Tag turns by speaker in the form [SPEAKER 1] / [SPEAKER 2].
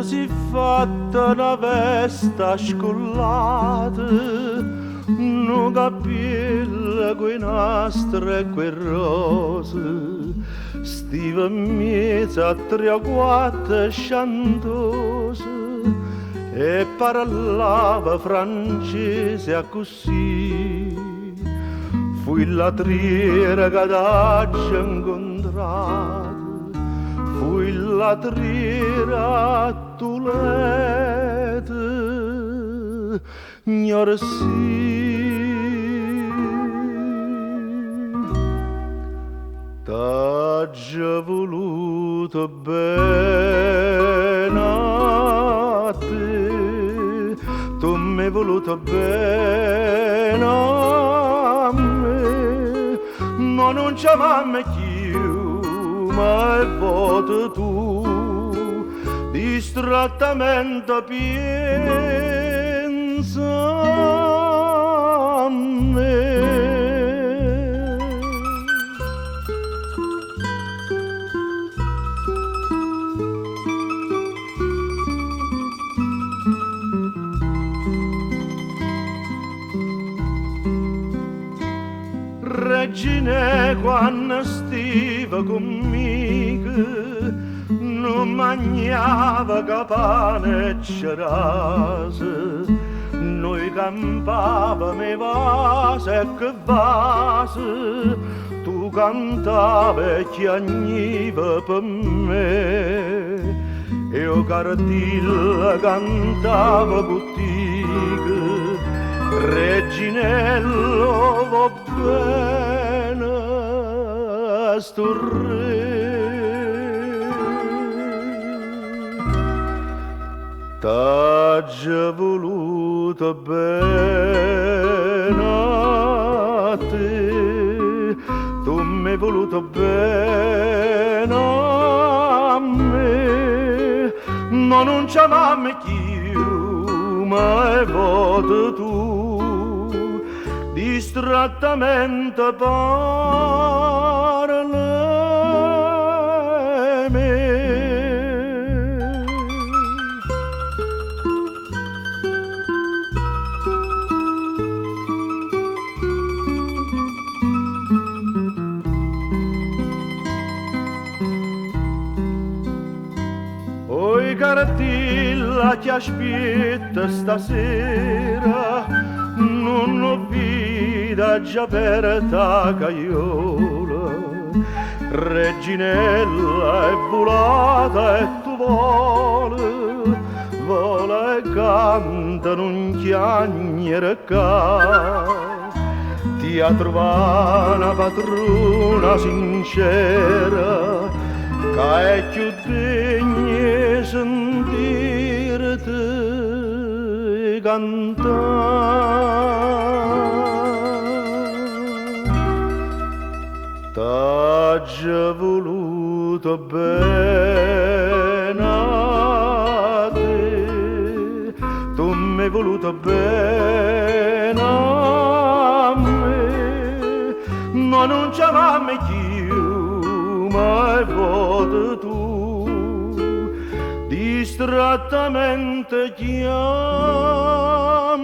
[SPEAKER 1] si fatta una vesta scollata, non capilla quei nastri e quei rose, stiva in mezzo a 3 o 4 sciantose e parlava francese a così. Fui la triera che t'ha incontrato, fui la triera tulete, ignora sì. T'ha già voluto bene a te, tu mi hai voluto bene a me, ma non c'è mamma più, ma è voto tu, distrattamente pensa a me. Regine, quando stiva conmigo, non mangiava che pane e cerase, noi campavamo i vasi e che vasi, tu cantavi e chiagniva per me, io cardilla cantava contigo. Reginello va bene sto re, t'ha già voluto bene a te, tu mi hai voluto bene a me, ma non c'è mamma più, ma è voto tu, distrattamente parla me. Oi Caratilla ti aspetta stasera, non ho vita già per ta caiola, Reginella è volata e tu vola e canta non chiagnere ca, ti ha trovato una padrona sincera, che è più degna sentirti cantare. T'ha già voluto bene a te, tu mi hai voluto bene a me, ma non c'è mamma più, ma è voto tu, distrattamente chiama